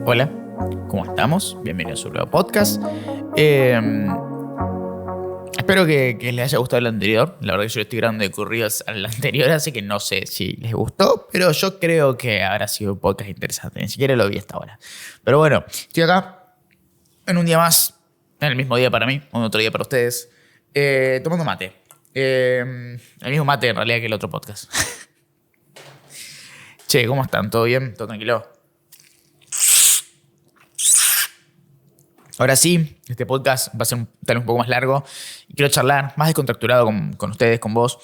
Hola, ¿cómo estamos? Bienvenidos a un nuevo podcast. Espero que les haya gustado el anterior. La verdad que yo estoy grabando de corridos al anterior, así que no sé si les gustó, pero yo creo que habrá sido un podcast interesante. Ni siquiera lo vi hasta ahora. Pero bueno, estoy acá en un día más, en el mismo día para mí, un otro día para ustedes, tomando mate. El mismo mate en realidad que el otro podcast. Che, ¿cómo están? ¿Todo bien? ¿Todo tranquilo? Ahora sí, este podcast va a ser tal vez un poco más largo y quiero charlar más descontracturado con ustedes, con vos,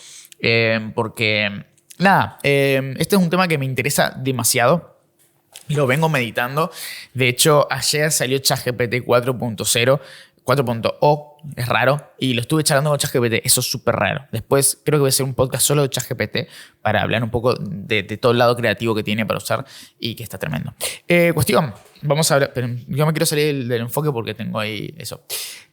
porque nada, este es un tema que me interesa demasiado y lo vengo meditando. De hecho, ayer salió ChatGPT 4.0, 4.0, es raro, y lo estuve charlando con ChatGPT, eso es súper raro. Después creo que voy a hacer un podcast solo de ChatGPT para hablar un poco de todo el lado creativo que tiene para usar y que está tremendo. Cuestión, vamos a hablar, pero yo me quiero salir del enfoque porque tengo ahí eso.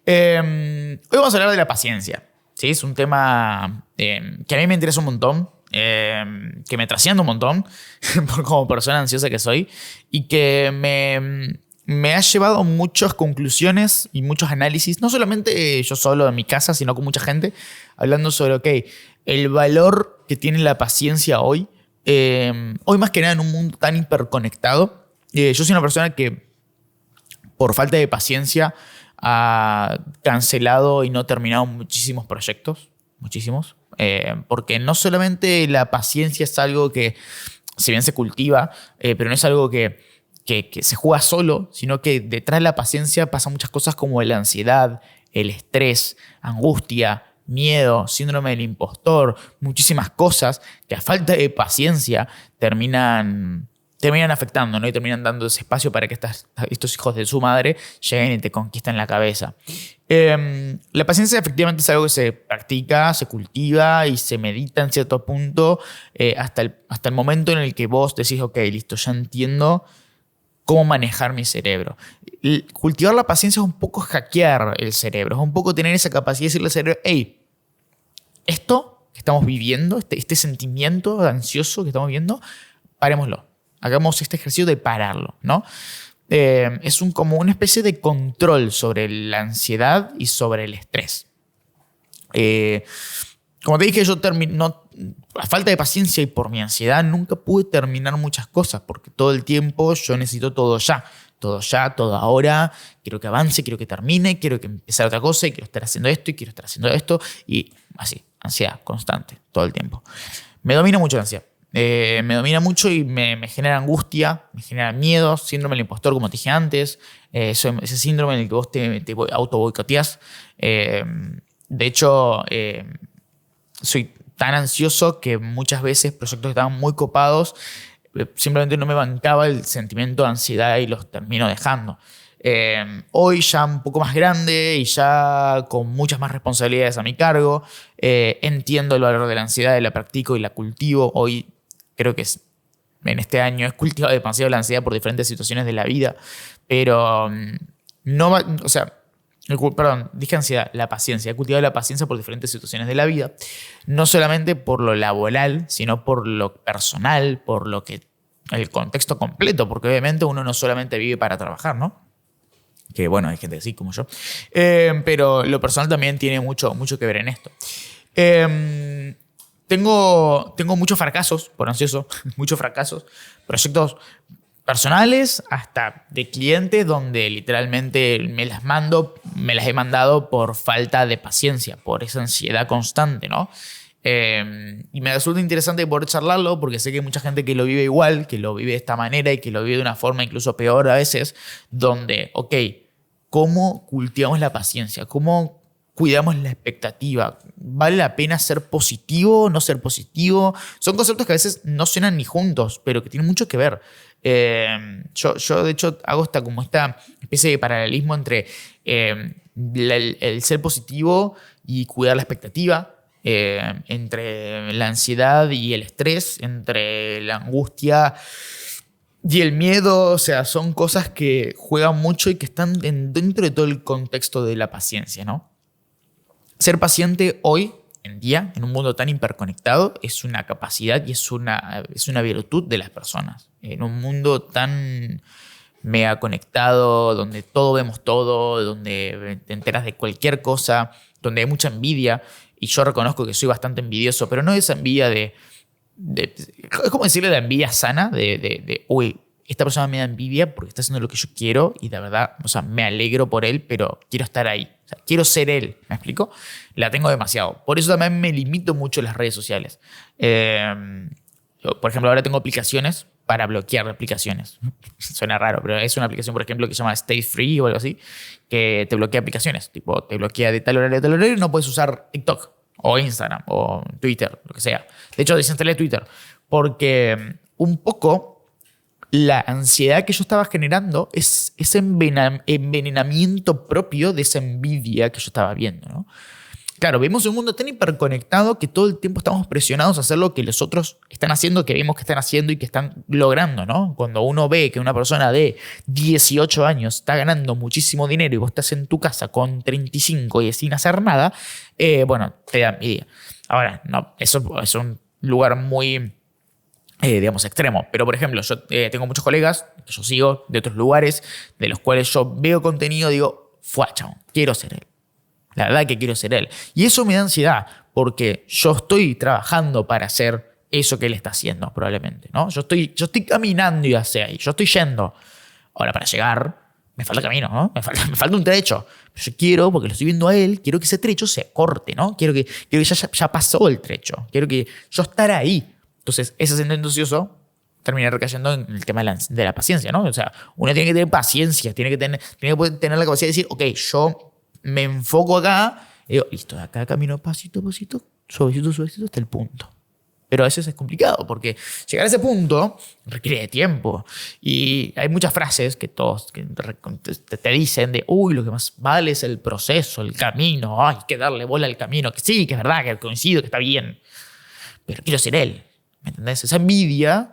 Hoy vamos a hablar de la paciencia, ¿sí? Es un tema que a mí me interesa un montón, que me trasciende un montón como persona ansiosa que soy y que me ha llevado a muchas conclusiones y muchos análisis, no solamente yo solo en mi casa, sino con mucha gente, hablando sobre, ok, el valor que tiene la paciencia hoy, hoy más que nada en un mundo tan hiperconectado. Yo soy una persona que por falta de paciencia ha cancelado y no terminado muchísimos proyectos, muchísimos, porque no solamente la paciencia es algo que, si bien se cultiva, pero no es algo que se juega solo, sino que detrás de la paciencia pasan muchas cosas como la ansiedad, el estrés, angustia, miedo, síndrome del impostor, muchísimas cosas que a falta de paciencia terminan afectando, ¿no? Y terminan dando ese espacio para que estos hijos de su madre lleguen y te conquisten la cabeza. La paciencia efectivamente es algo que se practica, se cultiva y se medita en cierto punto hasta el momento en el que vos decís, ok, listo, ya entiendo cómo manejar mi cerebro. Cultivar la paciencia es un poco hackear el cerebro, es un poco tener esa capacidad de decirle al cerebro, hey, esto que estamos viviendo, este sentimiento ansioso que estamos viviendo, parémoslo. Hagamos este ejercicio de pararlo, ¿no? Es como una especie de control sobre la ansiedad y sobre el estrés. Como te dije, yo a falta de paciencia y por mi ansiedad nunca pude terminar muchas cosas porque todo el tiempo yo necesito todo ya, todo ahora, quiero que avance, quiero que termine, quiero que empiece otra cosa y quiero estar haciendo esto y quiero estar haciendo esto y así, ansiedad constante todo el tiempo. Me domina mucho la ansiedad. Me domina mucho y me genera angustia, me genera miedo, síndrome del impostor, como te dije antes, ese síndrome en el que vos te auto-boicoteás. De hecho, soy tan ansioso que muchas veces proyectos que estaban muy copados simplemente no me bancaba el sentimiento de ansiedad y los termino dejando. Hoy ya un poco más grande y ya con muchas más responsabilidades a mi cargo, entiendo el valor de la ansiedad, la practico y la cultivo. Hoy creo que en este año he cultivado demasiado la ansiedad por diferentes situaciones de la vida, pero dije ansiedad, la paciencia. He cultivado la paciencia por diferentes situaciones de la vida, no solamente por lo laboral, sino por lo personal, por el contexto completo, porque obviamente uno no solamente vive para trabajar, ¿no? Que bueno, hay gente así como yo. Pero lo personal también tiene mucho que ver en esto. Tengo muchos fracasos por ansioso, muchos fracasos, proyectos personales hasta de clientes donde literalmente me las he mandado por falta de paciencia, por esa ansiedad constante, ¿no? Y me resulta interesante poder charlarlo porque sé que hay mucha gente que lo vive igual, que lo vive de esta manera y que lo vive de una forma incluso peor a veces, donde, ok, ¿cómo cultivamos la paciencia? ¿Cómo cuidamos la expectativa? ¿Vale la pena ser positivo, no ser positivo? Son conceptos que a veces no suenan ni juntos, pero que tienen mucho que ver. Yo de hecho hago esta especie de paralelismo entre el ser positivo y cuidar la expectativa, entre la ansiedad y el estrés, entre la angustia y el miedo. O sea, son cosas que juegan mucho y que están dentro de todo el contexto de la paciencia, ¿no? Ser paciente hoy en día, en un mundo tan hiperconectado, es una capacidad y es una virtud de las personas. En un mundo tan mega conectado, donde todo vemos todo, donde te enteras de cualquier cosa, donde hay mucha envidia, y yo reconozco que soy bastante envidioso, pero no esa envidia es como decirle la envidia sana uy, esta persona me da envidia porque está haciendo lo que yo quiero y de verdad, o sea, me alegro por él, pero quiero estar ahí. O sea, quiero ser él, ¿me explico? La tengo demasiado. Por eso también me limito mucho en las redes sociales. Por ejemplo, ahora tengo aplicaciones para bloquear aplicaciones. Suena raro, pero es una aplicación, por ejemplo, que se llama Stay Free o algo así, que te bloquea aplicaciones. Tipo, te bloquea de tal horario a tal horario y no puedes usar TikTok o Instagram o Twitter, lo que sea. De hecho, desinstalé Twitter porque un poco la ansiedad que yo estaba generando es ese envenenamiento propio de esa envidia que yo estaba viendo, ¿no? Claro, vemos un mundo tan hiperconectado que todo el tiempo estamos presionados a hacer lo que los otros están haciendo, que vemos que están haciendo y que están logrando, ¿no? Cuando uno ve que una persona de 18 años está ganando muchísimo dinero y vos estás en tu casa con 35 y sin hacer nada, bueno, te da envidia. Ahora, no, eso es un lugar muy digamos, extremo. Pero, por ejemplo, yo tengo muchos colegas que yo sigo de otros lugares, de los cuales yo veo contenido y digo, chabón, quiero ser él. La verdad que quiero ser él. Y eso me da ansiedad, porque yo estoy trabajando para hacer eso que él está haciendo, probablemente, ¿no? Yo estoy caminando y hacia ahí, yo estoy yendo. Ahora, para llegar, me falta camino, ¿no? Me falta un trecho. Pero yo quiero, porque lo estoy viendo a él, quiero que ese trecho se corte, ¿no? Quiero que ya pasó el trecho. Quiero que yo estar ahí. Entonces, ese sentimiento ansioso termina recayendo en el tema de la paciencia, ¿no? O sea, uno tiene que tener paciencia, tiene que poder tener la capacidad de decir, ok, yo me enfoco acá, y digo, listo, de acá camino pasito a pasito, suavecito, hasta el punto. Pero a veces es complicado, porque llegar a ese punto requiere tiempo. Y hay muchas frases que todos te dicen de, uy, lo que más vale es el proceso, el camino, hay que darle bola al camino, que sí, que es verdad, que coincido, que está bien, pero quiero ser él. ¿Me entendés? Esa envidia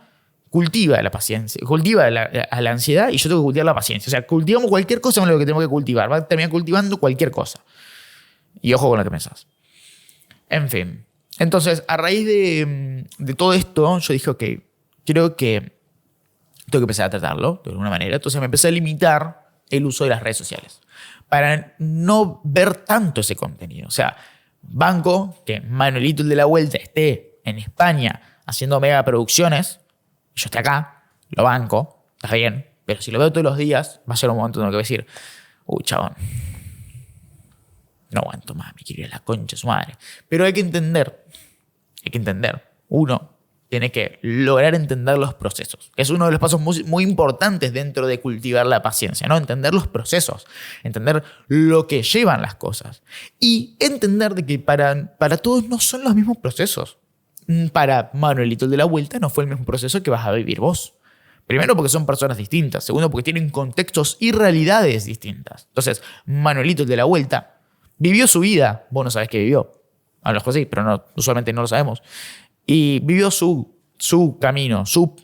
cultiva la paciencia, cultiva a la ansiedad y yo tengo que cultivar la paciencia. O sea, cultivamos cualquier cosa con lo que tenemos que cultivar. Va a terminar cultivando cualquier cosa. Y ojo con lo que pensás. En fin. Entonces, a raíz de todo esto, yo dije, ok, creo que tengo que empezar a tratarlo de alguna manera. Entonces me empecé a limitar el uso de las redes sociales para no ver tanto ese contenido. O sea, banco que Manuelito el de la Vuelta esté en España haciendo mega producciones, yo estoy acá, lo banco, está bien, pero si lo veo todos los días, va a ser un momento en el que voy a decir, uy, chabón, no aguanto más, me quiero ir a la concha de su madre. Pero hay que entender, uno tiene que lograr entender los procesos. Es uno de los pasos muy, muy importantes dentro de cultivar la paciencia, ¿no? Entender los procesos, entender lo que llevan las cosas y entender de que para todos no son los mismos procesos. Para Manuelito el de la Vuelta no fue el mismo proceso que vas a vivir vos. Primero porque son personas distintas. Segundo porque tienen contextos y realidades distintas. Entonces, Manuelito el de la Vuelta vivió su vida. Vos no sabés qué vivió. A lo mejor sí, pero no, usualmente no lo sabemos. Y vivió su camino, su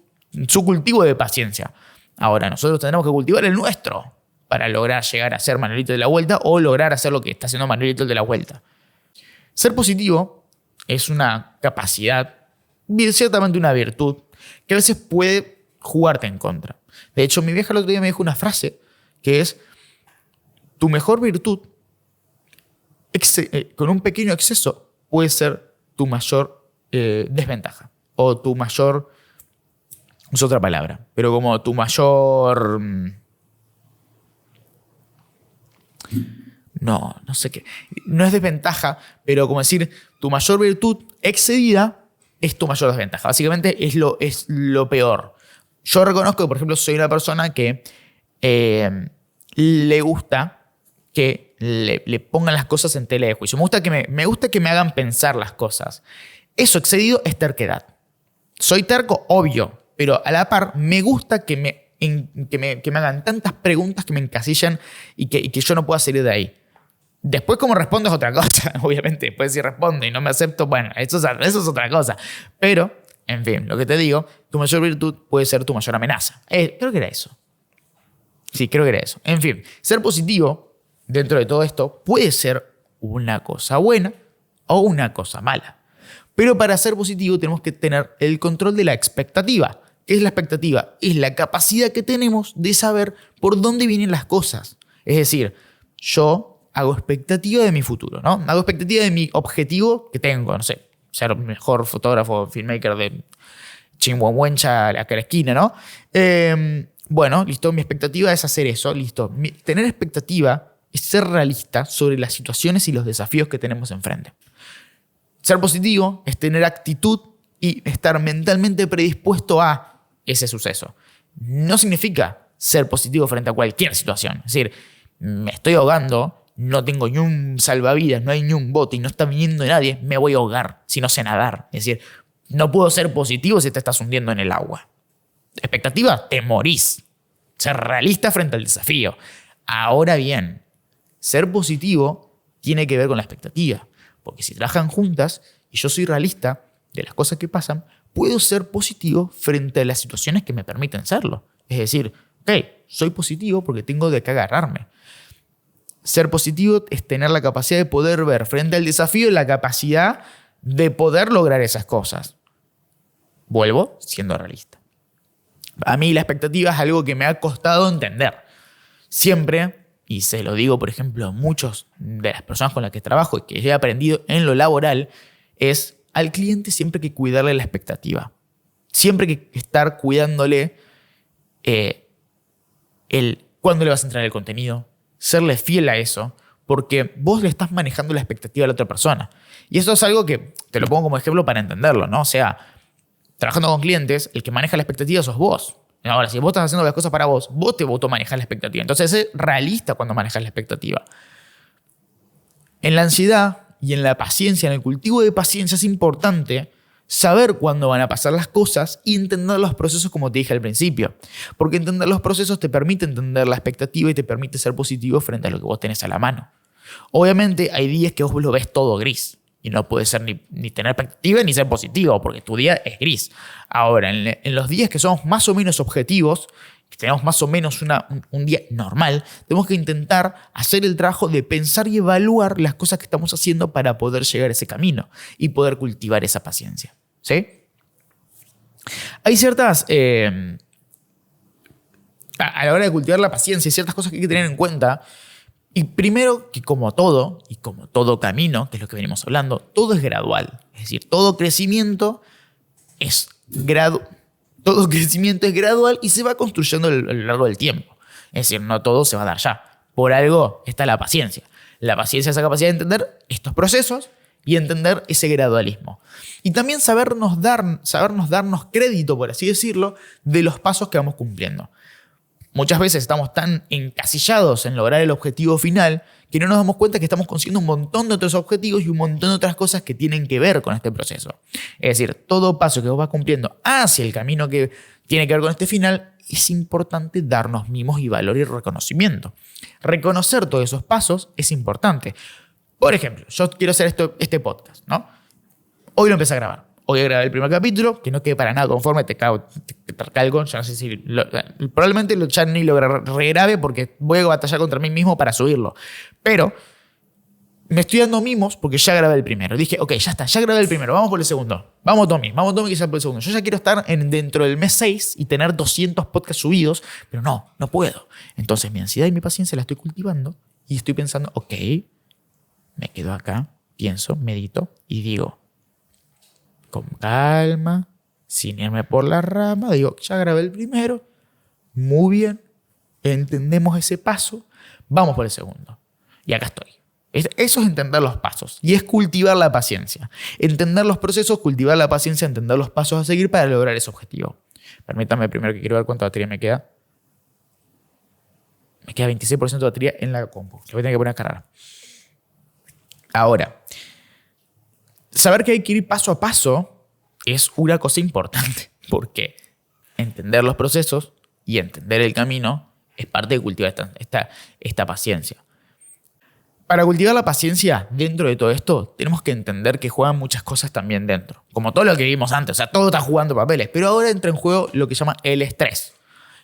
cultivo de paciencia. Ahora, nosotros tendremos que cultivar el nuestro para lograr llegar a ser Manuelito de la Vuelta o lograr hacer lo que está haciendo Manuelito el de la Vuelta. Ser positivo es una capacidad, ciertamente una virtud, que a veces puede jugarte en contra. De hecho, mi vieja el otro día me dijo una frase que es, tu mejor virtud con un pequeño exceso puede ser tu mayor desventaja. O tu mayor, es otra palabra, pero como tu mayor... No sé qué. No es desventaja, pero como decir, tu mayor virtud excedida es tu mayor desventaja. Básicamente es lo peor. Yo reconozco que, por ejemplo, soy una persona que le gusta que le pongan las cosas en tela de juicio. Me gusta que me hagan pensar las cosas. Eso excedido es terquedad. Soy terco, obvio, pero a la par me gusta que me hagan tantas preguntas que me encasillan y que yo no pueda salir de ahí. Después cómo respondo es otra cosa, obviamente. Después si respondo y no me acepto, bueno, eso es otra cosa. Pero, en fin, lo que te digo, tu mayor virtud puede ser tu mayor amenaza. Creo que era eso. Sí, creo que era eso. En fin, ser positivo dentro de todo esto puede ser una cosa buena o una cosa mala. Pero para ser positivo tenemos que tener el control de la expectativa. ¿Qué es la expectativa? Es la capacidad que tenemos de saber por dónde vienen las cosas. Es decir, yo hago expectativa de mi futuro, ¿no? Hago expectativa de mi objetivo que tengo, no sé, ser el mejor fotógrafo, filmmaker de Chihuahuencha, acá a la esquina, ¿no? Bueno, listo, mi expectativa es hacer eso, listo. Tener expectativa es ser realista sobre las situaciones y los desafíos que tenemos enfrente. Ser positivo es tener actitud y estar mentalmente predispuesto a ese suceso. No significa ser positivo frente a cualquier situación. Es decir, me estoy ahogando, no tengo ni un salvavidas, no hay ni un bote y no está viniendo nadie, me voy a ahogar si no sé nadar. Es decir, no puedo ser positivo si te estás hundiendo en el agua. Expectativa, te morís. Ser realista frente al desafío. Ahora bien, ser positivo tiene que ver con la expectativa. Porque si trabajan juntas y yo soy realista de las cosas que pasan, puedo ser positivo frente a las situaciones que me permiten serlo. Es decir, ok, soy positivo porque tengo de qué agarrarme. Ser positivo es tener la capacidad de poder ver frente al desafío la capacidad de poder lograr esas cosas. Vuelvo siendo realista. A mí la expectativa es algo que me ha costado entender. Siempre, y se lo digo, por ejemplo, a muchos de las personas con las que trabajo y que he aprendido en lo laboral, es al cliente siempre hay que cuidarle la expectativa. Siempre hay que estar cuidándole cuándo le vas a entrar el contenido, serle fiel a eso, porque vos le estás manejando la expectativa a la otra persona. Y eso es algo que te lo pongo como ejemplo para entenderlo, ¿no? O sea, trabajando con clientes, el que maneja la expectativa sos vos. Ahora, si vos estás haciendo las cosas para vos, vos te automanejas la expectativa. Entonces, es realista cuando manejas la expectativa. En la ansiedad y en la paciencia, en el cultivo de paciencia, es importante saber cuándo van a pasar las cosas y entender los procesos como te dije al principio. Porque entender los procesos te permite entender la expectativa y te permite ser positivo frente a lo que vos tenés a la mano. Obviamente, hay días que vos lo ves todo gris. Y no puede ser ni tener expectativa ni ser positivo, porque tu día es gris. Ahora, en los días que somos más o menos objetivos, que tenemos más o menos un día normal, tenemos que intentar hacer el trabajo de pensar y evaluar las cosas que estamos haciendo para poder llegar a ese camino y poder cultivar esa paciencia. ¿Sí? Hay ciertas... a la hora de cultivar la paciencia, hay ciertas cosas que hay que tener en cuenta. Y primero, que como todo, y como todo camino, que es lo que venimos hablando, todo es gradual. Es decir, todo crecimiento es gradual y se va construyendo a lo largo del tiempo. Es decir, no todo se va a dar ya. Por algo está la paciencia. La paciencia es la capacidad de entender estos procesos y entender ese gradualismo. Y también sabernos darnos crédito, por así decirlo, de los pasos que vamos cumpliendo. Muchas veces estamos tan encasillados en lograr el objetivo final que no nos damos cuenta que estamos consiguiendo un montón de otros objetivos y un montón de otras cosas que tienen que ver con este proceso. Es decir, todo paso que vos vas cumpliendo hacia el camino que tiene que ver con este final, es importante darnos mimos y valor y reconocimiento. Reconocer todos esos pasos es importante. Por ejemplo, yo quiero hacer este podcast, ¿no? Hoy lo empecé a grabar. Hoy grabé el primer capítulo, que no quede para nada conforme, te recalco, yo no sé si... probablemente ya ni lo regrabe porque voy a batallar contra mí mismo para subirlo. Pero me estoy dando mimos porque ya grabé el primero. Dije, ok, ya está, ya grabé el primero, vamos por el segundo. Vamos Tommy que sea por el segundo. Yo ya quiero estar dentro del mes 6 y tener 200 podcasts subidos, pero no puedo. Entonces mi ansiedad y mi paciencia la estoy cultivando y estoy pensando, ok, me quedo acá, pienso, medito y digo... con calma, sin irme por la rama, digo, ya grabé el primero, muy bien, entendemos ese paso, vamos por el segundo. Y acá estoy. Eso es entender los pasos y es cultivar la paciencia. Entender los procesos, cultivar la paciencia, entender los pasos a seguir para lograr ese objetivo. Permítame primero que quiero ver cuánta batería me queda. Me queda 26% de batería en la compu. Le voy a tener que poner a cargar. Ahora, saber que hay que ir paso a paso es una cosa importante, porque entender los procesos y entender el camino es parte de cultivar esta paciencia. Para cultivar la paciencia dentro de todo esto, tenemos que entender que juegan muchas cosas también dentro. Como todo lo que vimos antes, o sea, todo está jugando papeles, pero ahora entra en juego lo que se llama el estrés.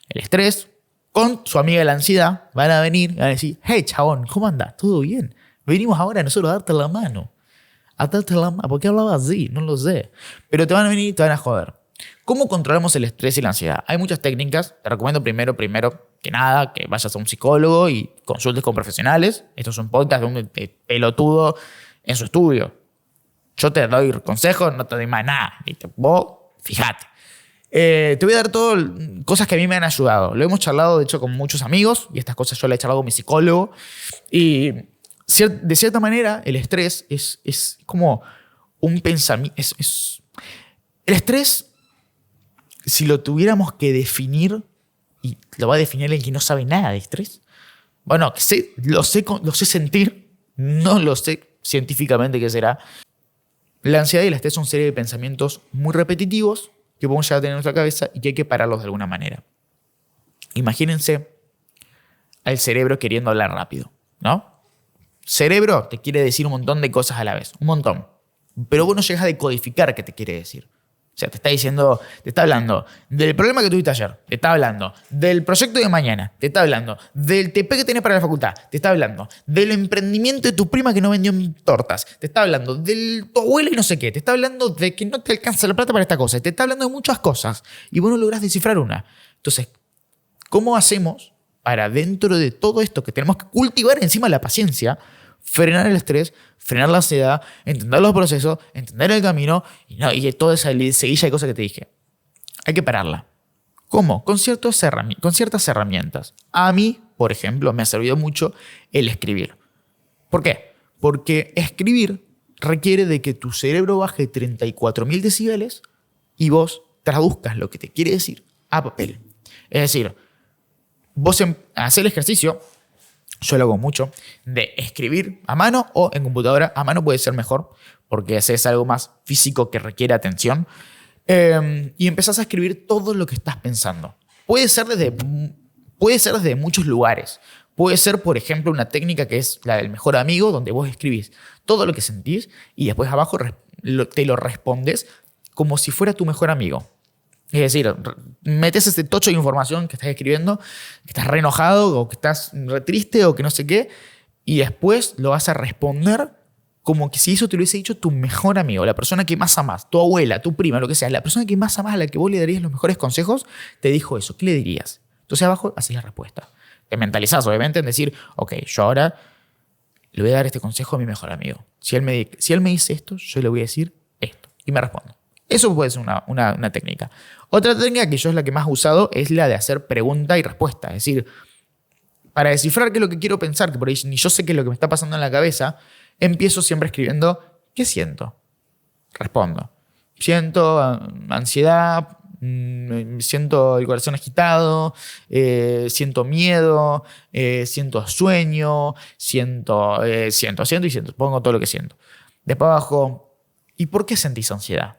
El estrés, con su amiga la ansiedad, van a venir y van a decir, hey, chabón, ¿cómo andás? ¿Todo bien? Venimos ahora nosotros a darte la mano. ¿Por qué hablaba así? No lo sé. Pero te van a venir y te van a joder. ¿Cómo controlamos el estrés y la ansiedad? Hay muchas técnicas. Te recomiendo primero que nada, que vayas a un psicólogo y consultes con profesionales. Esto es un podcast de un pelotudo en su estudio. Yo te doy consejos, no te doy más nada. ¿Viste? Vos, fíjate. Te voy a dar todo cosas que a mí me han ayudado. Lo hemos charlado, de hecho, con muchos amigos. Y estas cosas yo las he charlado con mi psicólogo. Y de cierta manera, el estrés es como un pensamiento. El estrés, si lo tuviéramos que definir, y lo va a definir alguien que no sabe nada de estrés. Bueno, lo sé sentir, no lo sé científicamente qué será. La ansiedad y el estrés son serie de pensamientos muy repetitivos que podemos llegar a tener en nuestra cabeza y que hay que pararlos de alguna manera. Imagínense al cerebro queriendo hablar rápido, ¿no? Cerebro te quiere decir un montón de cosas a la vez, un montón. Pero vos no llegas a decodificar qué te quiere decir. O sea, te está hablando del problema que tuviste ayer, te está hablando del proyecto de mañana, te está hablando del TP que tenés para la facultad, te está hablando del emprendimiento de tu prima que no vendió tortas, te está hablando de tu abuela y no sé qué, te está hablando de que no te alcanza la plata para esta cosa, te está hablando de muchas cosas y vos no lográs descifrar una. Entonces, ¿cómo hacemos para dentro de todo esto que tenemos que cultivar encima la paciencia, frenar el estrés, frenar la ansiedad, entender los procesos, entender el camino y toda esa seguilla de cosas que te dije? Hay que pararla. ¿Cómo? Con ciertas herramientas. A mí, por ejemplo, me ha servido mucho el escribir. ¿Por qué? Porque escribir requiere de que tu cerebro baje 34.000 decibeles y vos traduzcas lo que te quiere decir a papel. Es decir, vos haces el ejercicio. Yo lo hago mucho, de escribir a mano o en computadora. A mano puede ser mejor porque ese es algo más físico que requiere atención. Y empezás a escribir todo lo que estás pensando. Puede ser desde muchos lugares. Puede ser, por ejemplo, una técnica que es la del mejor amigo, donde vos escribís todo lo que sentís y después abajo te lo respondes como si fuera tu mejor amigo. Es decir, metes ese tocho de información que estás escribiendo, que estás re enojado o que estás re triste o que no sé qué, y después lo vas a responder como que si eso te lo hubiese dicho tu mejor amigo, la persona que más amás, tu abuela, tu prima, lo que sea, la persona que más amás, a la que vos le darías los mejores consejos, te dijo eso. ¿Qué le dirías? Entonces abajo haces la respuesta. Te mentalizás, obviamente, en decir, ok, yo ahora le voy a dar este consejo a mi mejor amigo. Si él me dice esto, yo le voy a decir esto. Y me respondo. Eso puede ser una técnica. Otra técnica que yo es la que más he usado es la de hacer pregunta y respuesta. Es decir, para descifrar qué es lo que quiero pensar, que por ahí ni yo sé qué es lo que me está pasando en la cabeza, empiezo siempre escribiendo ¿qué siento? Respondo. Siento ansiedad, siento el corazón agitado, siento miedo, siento sueño, siento. Pongo todo lo que siento. Después abajo, ¿y por qué sentís ansiedad?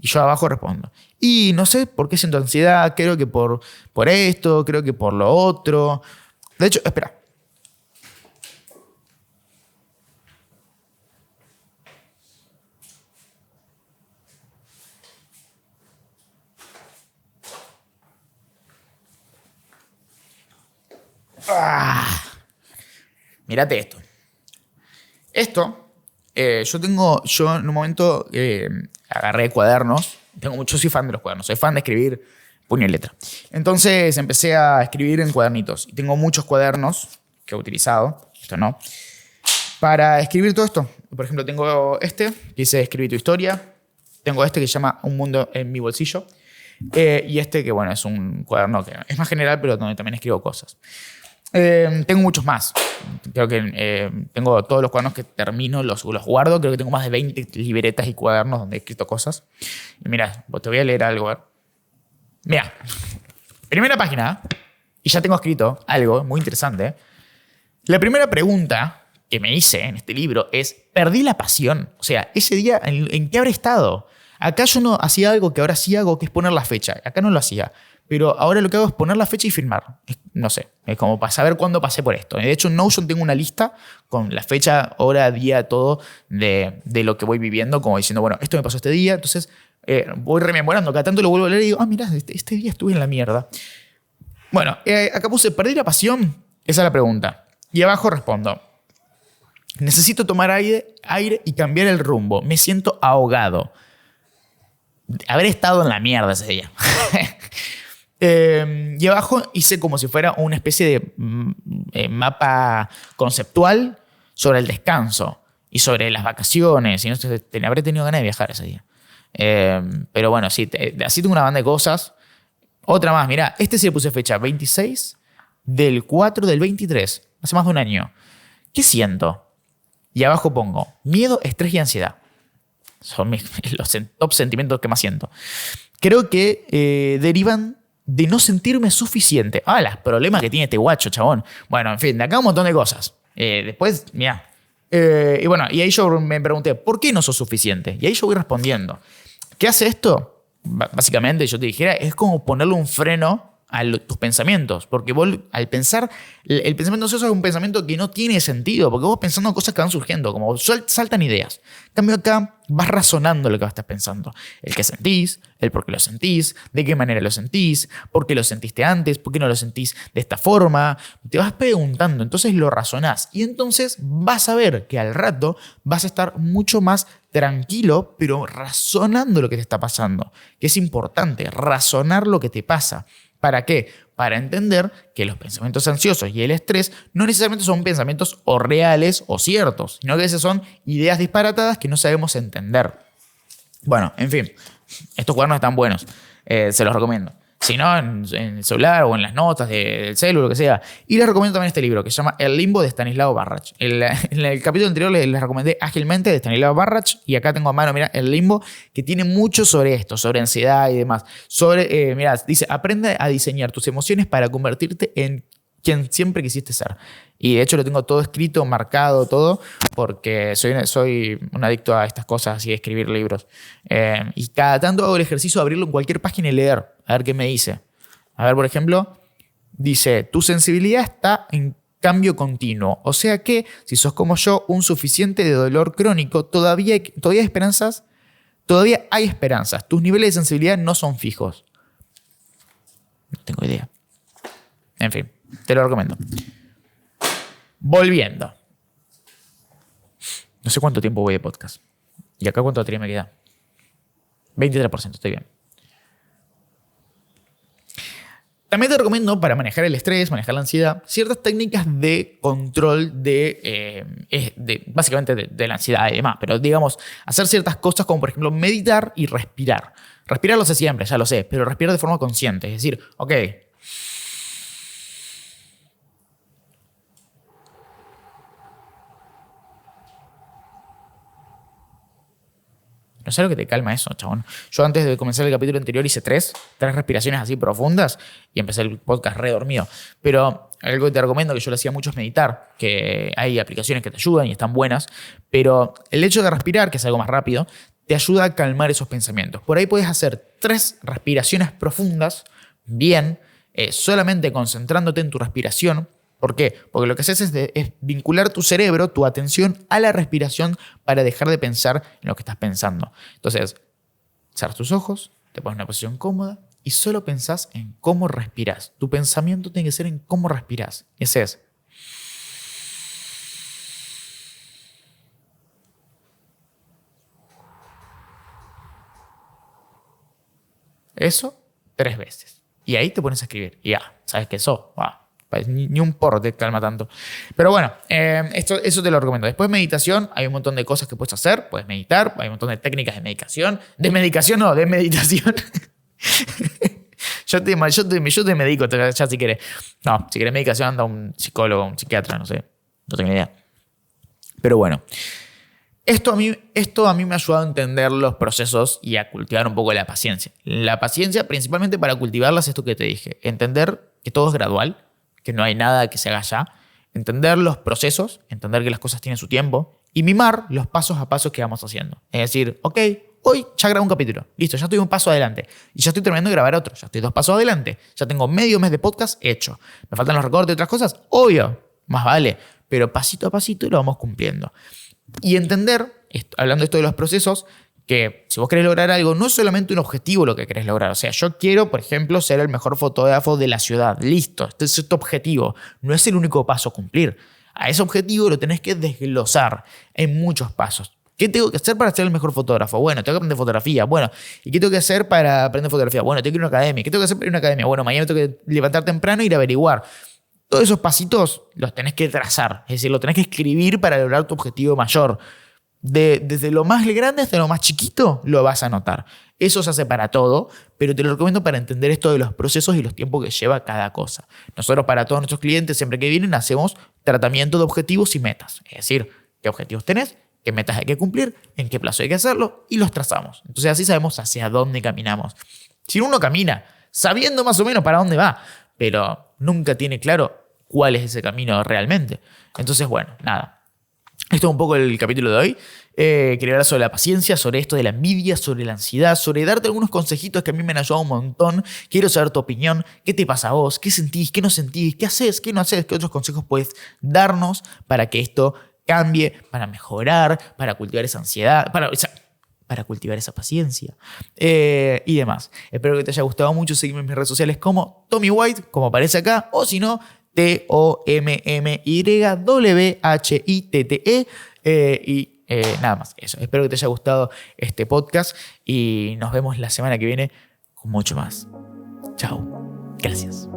Y yo abajo respondo. Y no sé por qué siento ansiedad, creo que por esto, creo que por lo otro. De hecho, espera. Mírate esto. Yo en un momento agarré cuadernos. Yo soy fan de los cuadernos, soy fan de escribir puño y letra. Entonces empecé a escribir en cuadernitos. Y tengo muchos cuadernos que he utilizado, esto no, para escribir todo esto. Por ejemplo, tengo este, que dice escribir tu historia. Tengo este que se llama Un mundo en mi bolsillo. Y este que, bueno, es un cuaderno que es más general, pero donde también escribo cosas. Tengo muchos más. Creo que tengo todos los cuadernos que termino, los guardo. Creo que tengo más de 20 libretas y cuadernos donde he escrito cosas. Y mira, te voy a leer algo. Mira, primera página. Y ya tengo escrito algo muy interesante. La primera pregunta que me hice en este libro es: ¿perdí la pasión? O sea, ese día, ¿en qué habré estado? Acá yo no hacía algo que ahora sí hago, que es poner la fecha. Acá no lo hacía. Pero ahora lo que hago es poner la fecha y firmar. No sé, es como para saber cuándo pasé por esto. De hecho, en Notion tengo una lista con la fecha, hora, día, todo de lo que voy viviendo, como diciendo, bueno, esto me pasó este día. Entonces voy rememorando. Cada tanto lo vuelvo a leer y digo, mirá, este día estuve en la mierda. Bueno, acá puse, ¿perdí la pasión? Esa es la pregunta. Y abajo respondo, Necesito tomar aire y cambiar el rumbo. Me siento ahogado. Haber estado en la mierda ese día. Y abajo hice como si fuera una especie de mapa conceptual sobre el descanso y sobre las vacaciones. Y no sé, habré tenido ganas de viajar ese día. Pero bueno, sí, así tengo una banda de cosas. Otra más, mirá, sí le puse fecha 26 del 4 del 23. Hace más de un año. ¿Qué siento? Y abajo pongo miedo, estrés y ansiedad. Son los top sentimientos que más siento. Creo que derivan de no sentirme suficiente. Los problemas que tiene este guacho, chabón. Bueno, en fin, de acá un montón de cosas. Después, mirá. Y bueno, y ahí yo me pregunté, ¿por qué no sos suficiente? Y ahí yo voy respondiendo. ¿Qué hace esto? Básicamente, yo te dijera, es como ponerle un freno a tus pensamientos. Porque vos, al pensar, el pensamiento ansioso es un pensamiento que no tiene sentido. Porque vos pensando cosas que van surgiendo, como saltan ideas. En cambio acá vas razonando lo que vas a estar pensando. El que sentís, el por qué lo sentís, de qué manera lo sentís, por qué lo sentiste antes, por qué no lo sentís de esta forma. Te vas preguntando, entonces lo razonás. Y entonces vas a ver que al rato vas a estar mucho más tranquilo, pero razonando lo que te está pasando. Que es importante, razonar lo que te pasa. ¿Para qué? Para entender que los pensamientos ansiosos y el estrés no necesariamente son pensamientos o reales o ciertos, sino que esas son ideas disparatadas que no sabemos entender. Bueno, en fin, estos cuadernos están buenos, se los recomiendo. Si no, en el celular o en las notas del celular, lo que sea. Y les recomiendo también este libro que se llama El Limbo de Stanislav Barrach. En el capítulo anterior les recomendé Ágilmente de Stanislav Barrach. Y acá tengo a mano, mira, El Limbo, que tiene mucho sobre esto, sobre ansiedad y demás. Mira, dice, aprende a diseñar tus emociones para convertirte en quien siempre quisiste ser. Y de hecho lo tengo todo escrito, marcado, todo, porque soy un adicto a estas cosas y a escribir libros. Y cada tanto hago el ejercicio de abrirlo en cualquier página y leer, a ver qué me dice. A ver, por ejemplo, dice, tu sensibilidad está en cambio continuo. O sea que, si sos como yo, un suficiente de dolor crónico, todavía hay esperanzas. Todavía hay esperanzas. Tus niveles de sensibilidad no son fijos. No tengo idea. En fin, te lo recomiendo. Volviendo. No sé cuánto tiempo voy de podcast. ¿Y acá cuánto batería me queda? 23%, estoy bien. También te recomiendo, para manejar el estrés, manejar la ansiedad, ciertas técnicas de control básicamente de la ansiedad y demás. Pero digamos, hacer ciertas cosas como por ejemplo meditar y respirar. Respirar lo sé siempre, ya lo sé, pero respirar de forma consciente. Es decir, ok, no sé lo que te calma eso, chabón. Yo antes de comenzar el capítulo anterior hice tres respiraciones así profundas y empecé el podcast re dormido. Pero algo que te recomiendo, que yo lo hacía mucho, es meditar, que hay aplicaciones que te ayudan y están buenas, pero el hecho de respirar, que es algo más rápido, te ayuda a calmar esos pensamientos. Por ahí puedes hacer 3 respiraciones profundas, bien, solamente concentrándote en tu respiración. ¿Por qué? Porque lo que haces es vincular tu cerebro, tu atención a la respiración para dejar de pensar en lo que estás pensando. Entonces, cerras tus ojos, te pones en una posición cómoda y solo pensás en cómo respiras. Tu pensamiento tiene que ser en cómo respiras. Ese es. Eso 3 veces. Y ahí te pones a escribir. Y ya, sabes que eso, ni un porro te calma tanto. Pero bueno, eso te lo recomiendo. Después meditación, hay un montón de cosas que puedes hacer. Puedes meditar, hay un montón de técnicas de medicación. De meditación. Yo te medico ya si querés. No, si querés medicación anda a un psicólogo, un psiquiatra, no sé. No tengo ni idea. Pero bueno. Esto a mí me ha ayudado a entender los procesos y a cultivar un poco la paciencia. La paciencia, principalmente para cultivarla, es esto que te dije. Entender que todo es gradual, que no hay nada que se haga ya. Entender los procesos, entender que las cosas tienen su tiempo y mimar los pasos a pasos que vamos haciendo. Es decir, ok, hoy ya grabé un capítulo. Listo, ya estoy un paso adelante. Y ya estoy terminando de grabar otro. Ya estoy 2 pasos adelante. Ya tengo medio mes de podcast hecho. ¿Me faltan los recortes y otras cosas? Obvio, más vale. Pero pasito a pasito lo vamos cumpliendo. Y entender, hablando de esto de los procesos, que si vos querés lograr algo, no es solamente un objetivo lo que querés lograr. O sea, yo quiero, por ejemplo, ser el mejor fotógrafo de la ciudad. Listo, este es tu objetivo. No es el único paso a cumplir. a ese objetivo lo tenés que desglosar en muchos pasos. ¿Qué tengo que hacer para ser el mejor fotógrafo? Bueno, tengo que aprender fotografía. Bueno, ¿y qué tengo que hacer para aprender fotografía? Bueno, tengo que ir a una academia. ¿Qué tengo que hacer para ir a una academia? Bueno, mañana tengo que levantar temprano e ir a averiguar. Todos esos pasitos los tenés que trazar. Es decir, los tenés que escribir para lograr tu objetivo mayor. Desde lo más grande hasta lo más chiquito lo vas a notar. Eso se hace para todo, pero te lo recomiendo para entender esto de los procesos y los tiempos que lleva cada cosa. Nosotros para todos nuestros clientes, siempre que vienen, hacemos tratamiento de objetivos y metas. Es decir, qué objetivos tenés, qué metas hay que cumplir, en qué plazo hay que hacerlo y los trazamos. Entonces así sabemos hacia dónde caminamos. Si uno camina sabiendo más o menos para dónde va, pero nunca tiene claro cuál es ese camino realmente. Entonces, bueno, nada. Esto es un poco el capítulo de hoy. Quería hablar sobre la paciencia, sobre esto de la envidia, sobre la ansiedad, sobre darte algunos consejitos que a mí me han ayudado un montón. Quiero saber tu opinión. ¿Qué te pasa a vos? ¿Qué sentís? ¿Qué no sentís? ¿Qué haces? ¿Qué no haces? ¿Qué otros consejos puedes darnos para que esto cambie, para mejorar, para cultivar esa ansiedad, para cultivar esa paciencia y demás? Espero que te haya gustado mucho. Seguime en mis redes sociales como Tommy White, como aparece acá, o si no, TOMMYWHITTE. Nada más, eso. Espero que te haya gustado este podcast y nos vemos la semana que viene con mucho más. Chao. Gracias.